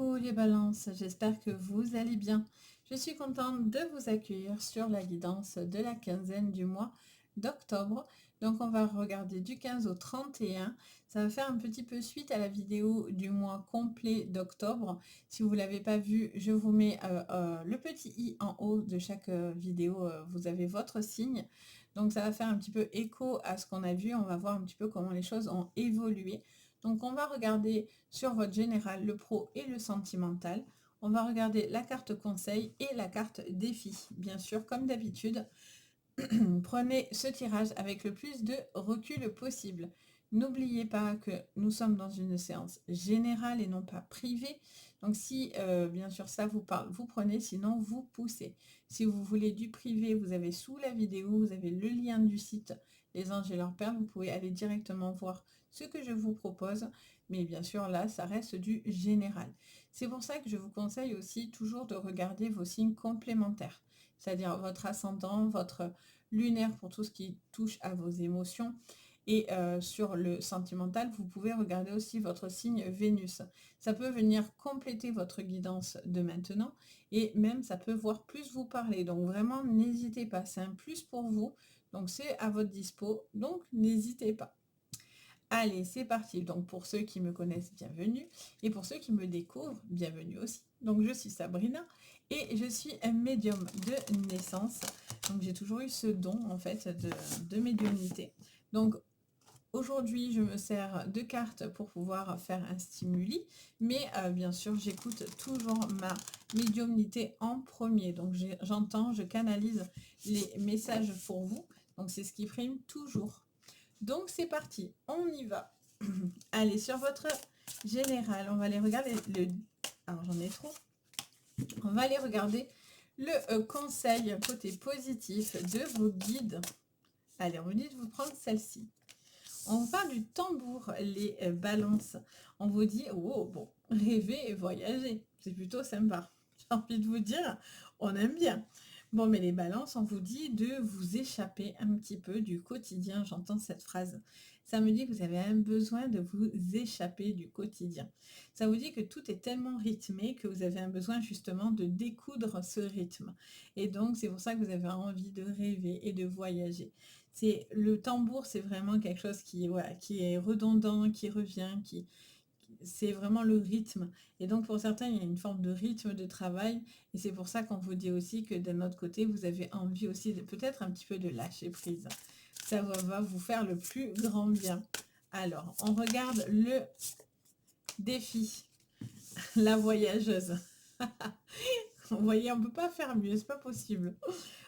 Coucou les balances, j'espère que vous allez bien. Je suis contente de vous accueillir sur la guidance de la quinzaine du mois d'octobre. Donc on va regarder du 15 au 31. Ça va faire un petit peu suite à la vidéo du mois complet d'octobre. Si vous ne l'avez pas vu, je vous mets le petit i en haut de chaque vidéo. Vous avez votre signe. Donc ça va faire un petit peu écho à ce qu'on a vu. On va voir un petit peu comment les choses ont évolué. Donc on va regarder sur votre général, le pro et le sentimental. On va regarder la carte conseil et la carte défi. Bien sûr, comme d'habitude, prenez ce tirage avec le plus de recul possible. N'oubliez pas que nous sommes dans une séance générale et non pas privée. Donc si bien sûr ça vous parle, vous prenez, sinon vous poussez. Si vous voulez du privé, vous avez sous la vidéo, vous avez le lien du site Les Anges et leurs perles. Vous pouvez aller directement voir ce que je vous propose. Mais bien sûr là, ça reste du général. C'est pour ça que je vous conseille aussi toujours de regarder vos signes complémentaires. C'est-à-dire votre ascendant, votre lunaire pour tout ce qui touche à vos émotions. Et sur le sentimental, vous pouvez regarder aussi votre signe Vénus. Ça peut venir compléter votre guidance de maintenant et même ça peut voir plus vous parler. Donc vraiment, n'hésitez pas. C'est un plus pour vous. Donc c'est à votre dispo. Donc n'hésitez pas. Allez, c'est parti. Donc pour ceux qui me connaissent, bienvenue. Et pour ceux qui me découvrent, bienvenue aussi. Donc je suis Sabrina et je suis un médium de naissance. Donc j'ai toujours eu ce don en fait de médiumnité. Donc aujourd'hui, je me sers de cartes pour pouvoir faire un stimuli, mais bien sûr, j'écoute toujours ma médiumnité en premier. Donc j'entends, je canalise les messages pour vous. Donc c'est ce qui prime toujours. Donc c'est parti, on y va. Allez, sur votre général, on va aller regarder le... Alors j'en ai trop. On va aller regarder le conseil côté positif de vos guides. Allez, on vous dit de vous prendre celle-ci. On vous parle du tambour, les balances. On vous dit, oh, bon, rêver et voyager. C'est plutôt sympa. J'ai envie de vous dire, on aime bien. Bon, mais les balances, on vous dit de vous échapper un petit peu du quotidien. J'entends cette phrase. Ça me dit que vous avez un besoin de vous échapper du quotidien. Ça vous dit que tout est tellement rythmé que vous avez un besoin justement de découdre ce rythme. Et donc, c'est pour ça que vous avez envie de rêver et de voyager. C'est le tambour, c'est vraiment quelque chose qui, voilà, qui est redondant, qui revient, c'est vraiment le rythme. Et donc pour certains, il y a une forme de rythme de travail. Et c'est pour ça qu'on vous dit aussi que d'un autre côté, vous avez envie aussi de peut-être un petit peu de lâcher prise. Ça va vous faire le plus grand bien. Alors, on regarde le défi, la voyageuse. Vous voyez, on ne peut pas faire mieux, c'est pas possible.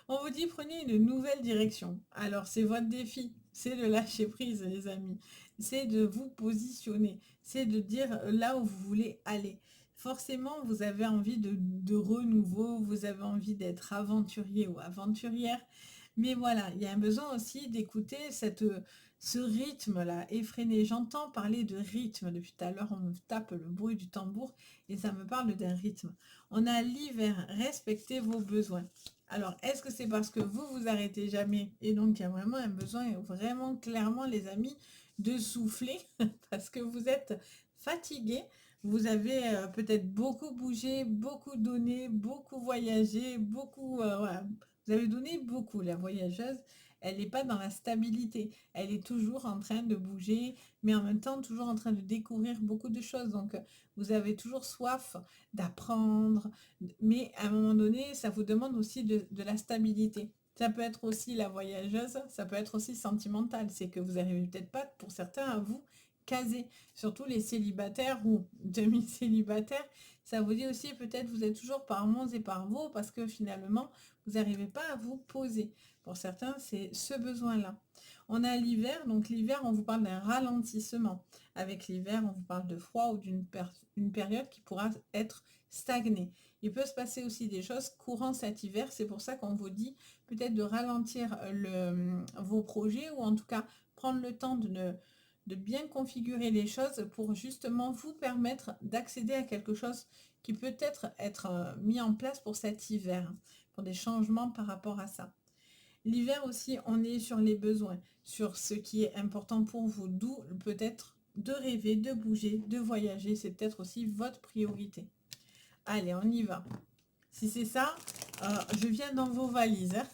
On vous dit prenez une nouvelle direction. Alors c'est votre défi, c'est de lâcher prise les amis. C'est de vous positionner, c'est de dire là où vous voulez aller. Forcément, vous avez envie de renouveau, vous avez envie d'être aventurier ou aventurière. Mais voilà, il y a un besoin aussi d'écouter ce rythme-là effréné. J'entends parler de rythme. Depuis tout à l'heure, on me tape le bruit du tambour et ça me parle d'un rythme. On a l'hiver, respectez vos besoins. Alors, est-ce que c'est parce que vous vous arrêtez jamais et donc il y a vraiment un besoin, vraiment clairement les amis, de souffler parce que vous êtes fatigué, vous avez peut-être beaucoup bougé, beaucoup donné, beaucoup voyagé, beaucoup... voilà. Vous avez donné beaucoup, la voyageuse, elle n'est pas dans la stabilité, elle est toujours en train de bouger, mais en même temps toujours en train de découvrir beaucoup de choses. Donc, vous avez toujours soif d'apprendre, mais à un moment donné, ça vous demande aussi de la stabilité. Ça peut être aussi la voyageuse, ça peut être aussi sentimental. C'est que vous n'arrivez peut-être pas, pour certains, à vous caser. Surtout les célibataires ou demi-célibataires. Ça vous dit aussi, peut-être, vous êtes toujours par mons et par vaux parce que finalement, vous n'arrivez pas à vous poser. Pour certains, c'est ce besoin-là. On a l'hiver, donc l'hiver, on vous parle d'un ralentissement. Avec l'hiver, on vous parle de froid ou d'une période qui pourra être stagnée. Il peut se passer aussi des choses courant cet hiver, c'est pour ça qu'on vous dit peut-être de ralentir vos projets ou en tout cas prendre le temps de bien configurer les choses pour justement vous permettre d'accéder à quelque chose qui peut être mis en place pour cet hiver, pour des changements par rapport à ça. L'hiver aussi, on est sur les besoins, sur ce qui est important pour vous, d'où peut-être de rêver, de bouger, de voyager, c'est peut-être aussi votre priorité. Allez, on y va. Si c'est ça, je viens dans vos valises. Hein.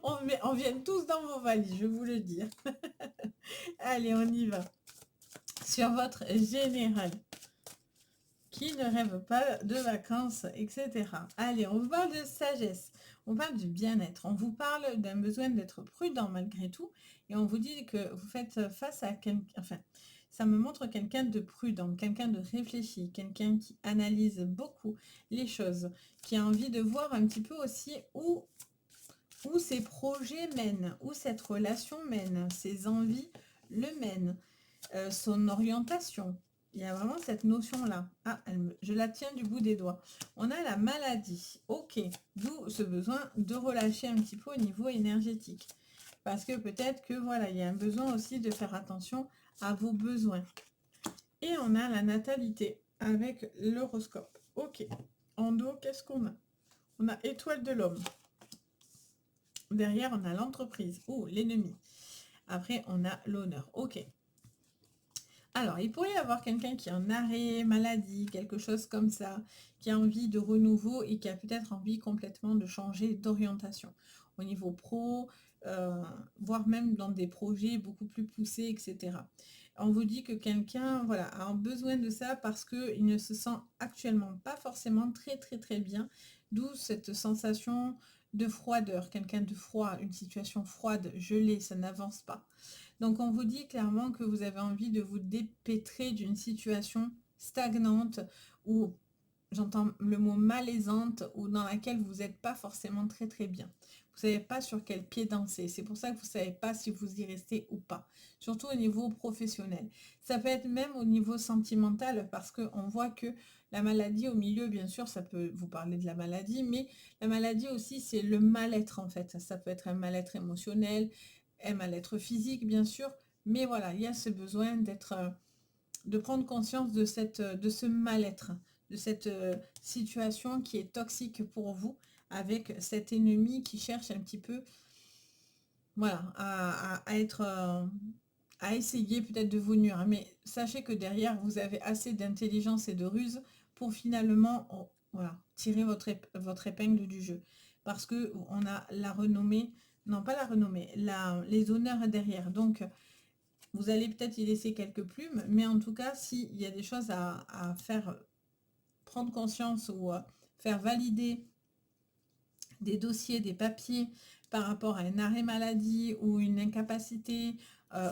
On vient tous dans vos valises, je vous le dis. Allez, on y va. Sur votre général. Qui ne rêve pas de vacances, etc. Allez, on vous parle de sagesse. On parle du bien-être. On vous parle d'un besoin d'être prudent malgré tout. Et on vous dit que vous faites face à quelqu'un... Enfin, ça me montre quelqu'un de prudent, quelqu'un de réfléchi, quelqu'un qui analyse beaucoup les choses, qui a envie de voir un petit peu aussi où ses projets mènent, où cette relation mène, ses envies le mènent, son orientation. Il y a vraiment cette notion-là. Ah, je la tiens du bout des doigts. On a la maladie. Ok, d'où ce besoin de relâcher un petit peu au niveau énergétique. Parce que peut-être que voilà, il y a un besoin aussi de faire attention à vos besoins. Et on a la natalité avec l'horoscope. Ok, en dos, qu'est-ce qu'on a? On a étoile de l'homme. Derrière, on a l'entreprise ou l'ennemi. Après, on a l'honneur. Ok. Alors, il pourrait y avoir quelqu'un qui est en arrêt, maladie, quelque chose comme ça, qui a envie de renouveau et qui a peut-être envie complètement de changer d'orientation au niveau pro, voire même dans des projets beaucoup plus poussés, etc. On vous dit que quelqu'un voilà, a besoin de ça parce qu'il ne se sent actuellement pas forcément très bien, d'où cette sensation de froideur, quelqu'un de froid, une situation froide, gelée, ça n'avance pas. Donc on vous dit clairement que vous avez envie de vous dépêtrer d'une situation stagnante ou, j'entends le mot malaisante, ou dans laquelle vous n'êtes pas forcément très bien. Vous ne savez pas sur quel pied danser. C'est pour ça que vous ne savez pas si vous y restez ou pas. Surtout au niveau professionnel. Ça peut être même au niveau sentimental parce qu'on voit que la maladie au milieu, bien sûr, ça peut vous parler de la maladie, mais la maladie aussi, c'est le mal-être en fait. Ça peut être un mal-être émotionnel, un mal-être physique, bien sûr. Mais voilà, il y a ce besoin de prendre conscience de ce mal-être, de cette situation qui est toxique pour vous, avec cet ennemi qui cherche un petit peu, voilà, à essayer peut-être de vous nuire. Mais sachez que derrière, vous avez assez d'intelligence et de ruse pour finalement, voilà, tirer votre épingle du jeu. Parce que on a la renommée, non pas la renommée, les honneurs derrière. Donc, vous allez peut-être y laisser quelques plumes, mais en tout cas, s'il y a des choses à faire prendre conscience ou faire valider des dossiers, des papiers par rapport à un arrêt maladie ou une incapacité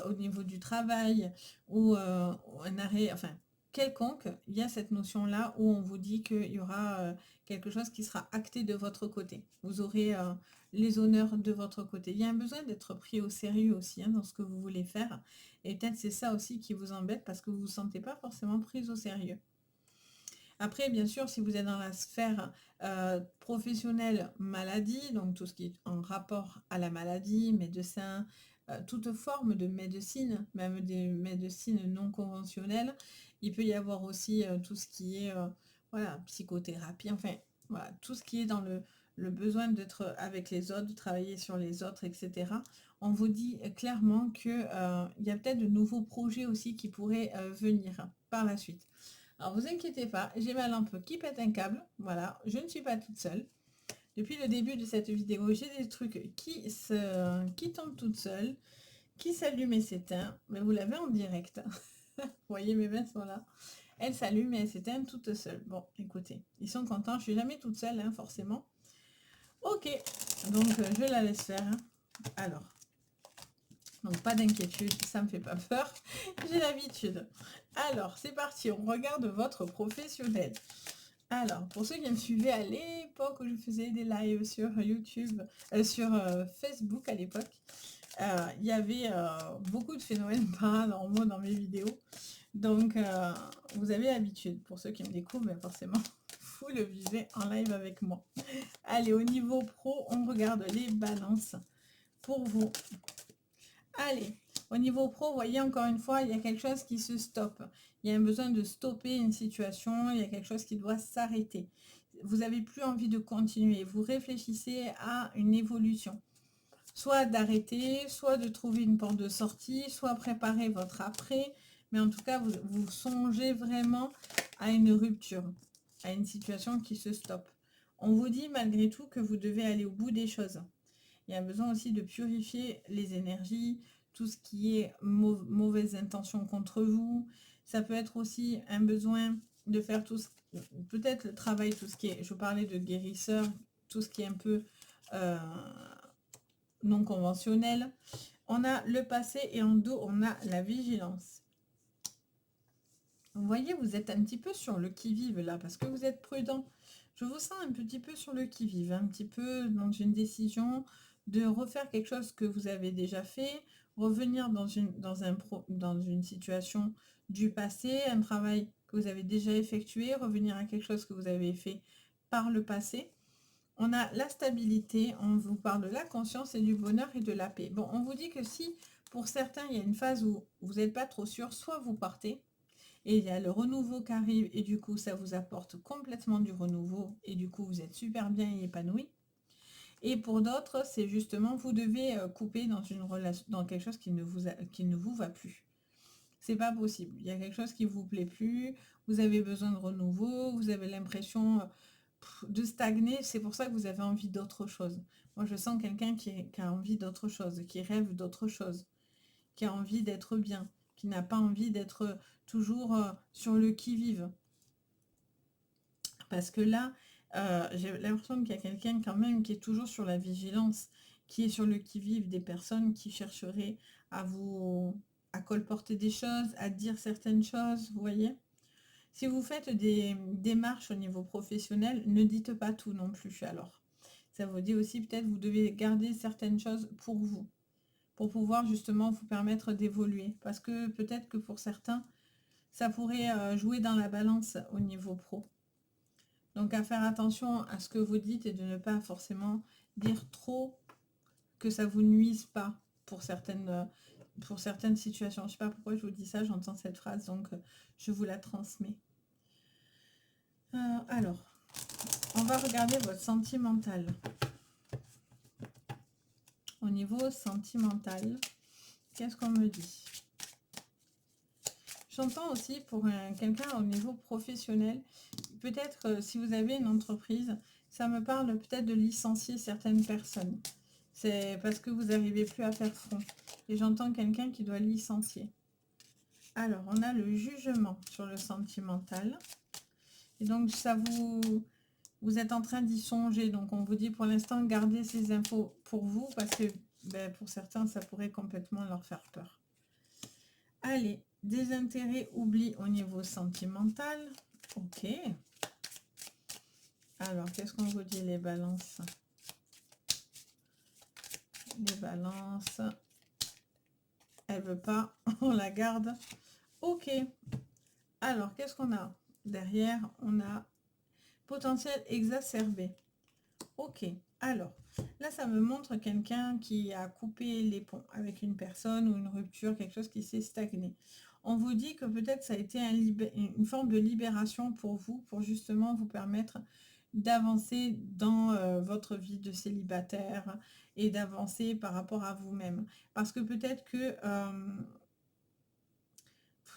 au niveau du travail ou un arrêt, enfin, quelconque, il y a cette notion-là où on vous dit qu'il y aura quelque chose qui sera acté de votre côté. Vous aurez les honneurs de votre côté. Il y a un besoin d'être pris au sérieux aussi dans ce que vous voulez faire. Et peut-être c'est ça aussi qui vous embête parce que vous ne vous sentez pas forcément prise au sérieux. Après, bien sûr, si vous êtes dans la sphère professionnelle maladie, donc tout ce qui est en rapport à la maladie, médecin, toute forme de médecine, même des médecines non conventionnelles, il peut y avoir aussi tout ce qui est voilà, psychothérapie, enfin, voilà, tout ce qui est dans le besoin d'être avec les autres, de travailler sur les autres, etc. On vous dit clairement qu'il y a peut-être de nouveaux projets aussi qui pourraient venir par la suite. Alors, vous inquiétez pas, j'ai ma lampe qui pète un câble. Voilà, je ne suis pas toute seule. Depuis le début de cette vidéo, j'ai des trucs qui tombent toutes seules, qui s'allument et s'éteignent. Mais vous l'avez en direct. Vous voyez, mes mains sont là. Elles s'allument et elles s'éteignent toutes seules. Bon, écoutez, ils sont contents. Je suis jamais toute seule, hein, forcément. Ok, donc je la laisse faire. Alors, donc pas d'inquiétude, ça me fait pas peur, j'ai l'habitude. Alors, c'est parti, on regarde votre professionnel. Alors, pour ceux qui me suivaient à l'époque où je faisais des lives sur YouTube, sur Facebook à l'époque, il y avait beaucoup de phénomènes paranormaux dans mes vidéos. Donc, vous avez l'habitude. Pour ceux qui me découvrent, ben forcément, vous le vivez en live avec moi. Allez, au niveau pro, on regarde les balances pour vous. Allez, au niveau pro, vous voyez, encore une fois, il y a quelque chose qui se stoppe. Il y a un besoin de stopper une situation, il y a quelque chose qui doit s'arrêter. Vous n'avez plus envie de continuer. Vous réfléchissez à une évolution. Soit d'arrêter, soit de trouver une porte de sortie, soit préparer votre après. Mais en tout cas, vous songez vraiment à une rupture. à une situation qui se stoppe. On vous dit malgré tout que vous devez aller au bout des choses. Il y a besoin aussi de purifier les énergies, tout ce qui est mauvaise intention contre vous. Ça peut être aussi un besoin de faire tout ce, peut-être le travail, tout ce qui est, je parlais de guérisseur, tout ce qui est un peu non conventionnel. On a le passé et en dos, on a la vigilance. Vous voyez, vous êtes un petit peu sur le qui-vive là, parce que vous êtes prudent. Je vous sens un petit peu sur le qui-vive, un petit peu dans une décision de refaire quelque chose que vous avez déjà fait, revenir dans une situation du passé, un travail que vous avez déjà effectué, revenir à quelque chose que vous avez fait par le passé. On a la stabilité, on vous parle de la conscience et du bonheur et de la paix. Bon, on vous dit que si pour certains, il y a une phase où vous n'êtes pas trop sûr, soit vous partez, et il y a le renouveau qui arrive, et du coup, ça vous apporte complètement du renouveau, et du coup, vous êtes super bien et épanoui. Et pour d'autres, c'est justement, vous devez couper dans une relation, dans quelque chose qui ne vous va plus. C'est pas possible. Il y a quelque chose qui vous plaît plus, vous avez besoin de renouveau, vous avez l'impression de stagner, c'est pour ça que vous avez envie d'autre chose. Moi, je sens quelqu'un qui a envie d'autre chose, qui rêve d'autre chose, qui a envie d'être bien, qui n'a pas envie d'être toujours sur le qui-vive. Parce que là, j'ai l'impression qu'il y a quelqu'un quand même qui est toujours sur la vigilance, qui est sur le qui-vive des personnes qui chercheraient à colporter des choses, à dire certaines choses, vous voyez. Si vous faites des démarches au niveau professionnel, ne dites pas tout non plus. Alors, ça vous dit aussi peut-être vous devez garder certaines choses pour vous, pour pouvoir justement vous permettre d'évoluer. Parce que peut-être que pour certains, ça pourrait jouer dans la balance au niveau pro. Donc à faire attention à ce que vous dites et de ne pas forcément dire trop que ça vous nuise pas pour certaines situations. Je ne sais pas pourquoi je vous dis ça, j'entends cette phrase, donc je vous la transmets. Alors, on va regarder votre sentimental. Au niveau sentimental, qu'est-ce qu'on me dit? J'entends aussi pour quelqu'un au niveau professionnel, peut-être si vous avez une entreprise, ça me parle peut-être de licencier certaines personnes. C'est parce que vous n'arrivez plus à faire front. Et j'entends quelqu'un qui doit licencier. Alors, on a le jugement sur le sentimental. Et donc, vous êtes en train d'y songer. Donc, on vous dit pour l'instant, gardez ces infos pour vous parce que pour certains, ça pourrait complètement leur faire peur. Allez, désintérêt, oubli au niveau sentimental. Ok. Alors, qu'est-ce qu'on vous dit, les balances? Les balances. Elle veut pas, on la garde. Ok. Alors, qu'est-ce qu'on a? Derrière, on a potentiel exacerbé. Ok. Alors, là, ça me montre quelqu'un qui a coupé les ponts avec une personne ou une rupture, quelque chose qui s'est stagné. On vous dit que peut-être ça a été une forme de libération pour vous, pour justement vous permettre d'avancer dans votre vie de célibataire et d'avancer par rapport à vous-même. Parce que peut-être que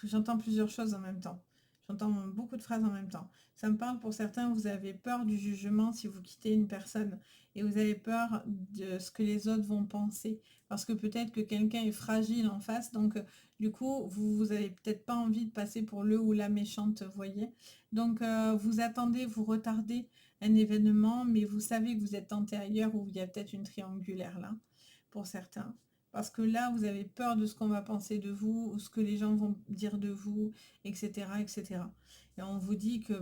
j'entends plusieurs choses en même temps. J'entends beaucoup de phrases en même temps. Ça me parle pour certains, vous avez peur du jugement si vous quittez une personne et vous avez peur de ce que les autres vont penser. Parce que peut-être que quelqu'un est fragile en face, donc du coup, vous n'avez peut-être pas envie de passer pour le ou la méchante, vous voyez. Donc vous attendez, vous retardez un événement, mais vous savez que vous êtes tenté ailleurs où il y a peut-être une triangulaire là, pour certains. Parce que là, vous avez peur de ce qu'on va penser de vous, ou ce que les gens vont dire de vous, etc. etc. Et on vous dit que,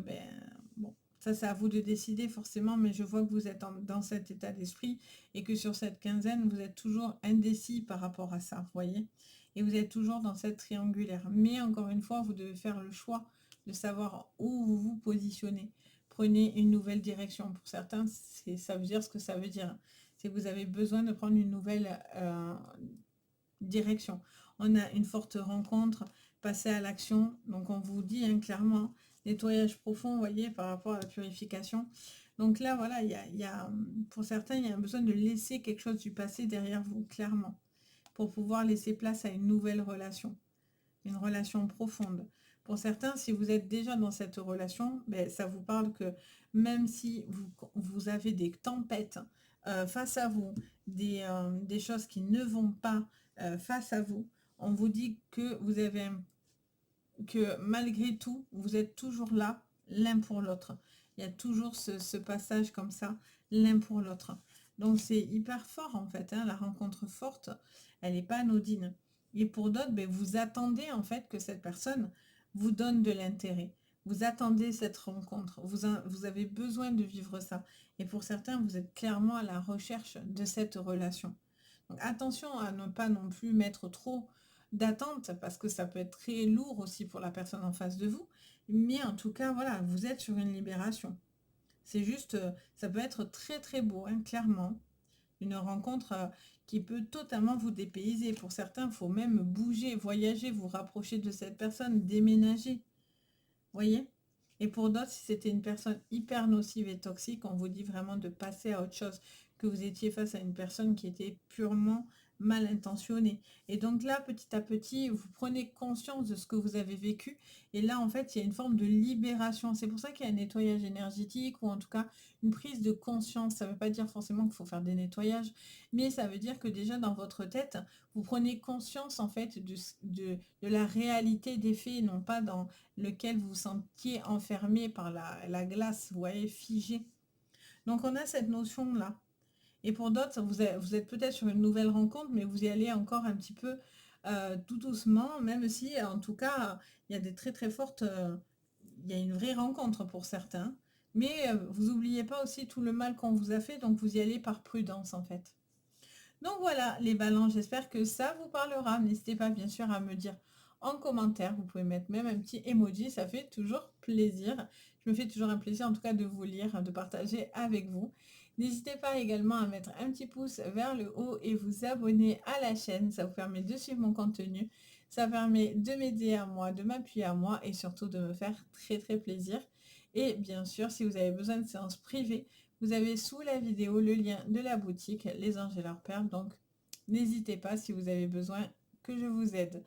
bon, ça c'est à vous de décider forcément, mais je vois que vous êtes dans cet état d'esprit et que sur cette quinzaine, vous êtes toujours indécis par rapport à ça, vous voyez. Et vous êtes toujours dans cette triangulaire. Mais encore une fois, vous devez faire le choix de savoir où vous vous positionnez. Prenez une nouvelle direction. Pour certains, ça veut dire ce que ça veut dire. C'est que vous avez besoin de prendre une nouvelle direction. On a une forte rencontre, passer à l'action. Donc on vous dit clairement, nettoyage profond, vous voyez, par rapport à la purification. Donc là, voilà, pour certains, il y a besoin de laisser quelque chose du passé derrière vous, clairement, pour pouvoir laisser place à une nouvelle relation, une relation profonde. Pour certains, si vous êtes déjà dans cette relation, ben, ça vous parle que même si vous avez des tempêtes face à vous, des choses qui ne vont pas face à vous, on vous dit que vous avez que malgré tout, vous êtes toujours là, l'un pour l'autre. Il y a toujours ce passage comme ça, l'un pour l'autre. Donc c'est hyper fort en fait, hein, la rencontre forte, elle n'est pas anodine. Et pour d'autres, ben, vous attendez en fait que cette personne vous donne de l'intérêt. Vous attendez cette rencontre, vous avez besoin de vivre ça. Et pour certains, vous êtes clairement à la recherche de cette relation. Donc attention à ne pas non plus mettre trop d'attente parce que ça peut être très lourd aussi pour la personne en face de vous. Mais en tout cas, voilà, vous êtes sur une libération. C'est juste, ça peut être très très beau, hein, clairement. Une rencontre qui peut totalement vous dépayser. Pour certains, il faut même bouger, voyager, vous rapprocher de cette personne, déménager. Voyez? Et pour d'autres, si c'était une personne hyper nocive et toxique, on vous dit vraiment de passer à autre chose, que vous étiez face à une personne qui était purement mal intentionnée. Et donc là, petit à petit, vous prenez conscience de ce que vous avez vécu. Et là, en fait, il y a une forme de libération. C'est pour ça qu'il y a un nettoyage énergétique ou en tout cas une prise de conscience. Ça ne veut pas dire forcément qu'il faut faire des nettoyages, mais ça veut dire que déjà dans votre tête, vous prenez conscience en fait de la réalité des faits, non pas dans lequel vous vous sentiez enfermé par la glace, vous voyez, figé. Donc on a cette notion-là. Et pour d'autres, vous êtes peut-être sur une nouvelle rencontre, mais vous y allez encore un petit peu tout doucement, même si en tout cas, il y a des très très fortes... il y a une vraie rencontre pour certains. Mais vous n'oubliez pas aussi tout le mal qu'on vous a fait, donc vous y allez par prudence en fait. Donc voilà les balances, j'espère que ça vous parlera. N'hésitez pas bien sûr à me dire en commentaire, vous pouvez mettre même un petit emoji, ça fait toujours plaisir. Je me fais toujours un plaisir en tout cas de vous lire, de partager avec vous. N'hésitez pas également à mettre un petit pouce vers le haut et vous abonner à la chaîne, ça vous permet de suivre mon contenu. Ça permet de m'aider à moi, de m'appuyer à moi et surtout de me faire très très plaisir. Et bien sûr, si vous avez besoin de séances privées, vous avez sous la vidéo le lien de la boutique Les Anges et leurs perles. Donc, n'hésitez pas si vous avez besoin que je vous aide.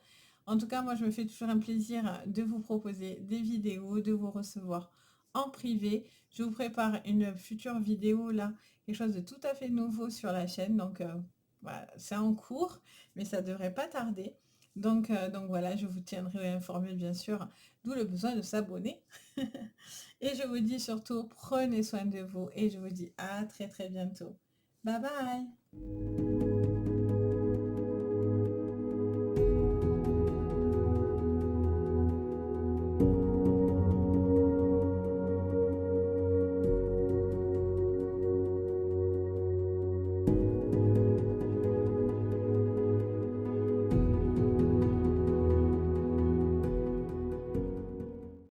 En tout cas, moi, je me fais toujours un plaisir de vous proposer des vidéos, de vous recevoir en privé. Je vous prépare une future vidéo, là, quelque chose de tout à fait nouveau sur la chaîne. Donc, voilà, c'est en cours, mais ça ne devrait pas tarder. Donc voilà, je vous tiendrai informé, bien sûr, d'où le besoin de s'abonner. Et je vous dis surtout, prenez soin de vous et je vous dis à très très bientôt. Bye bye!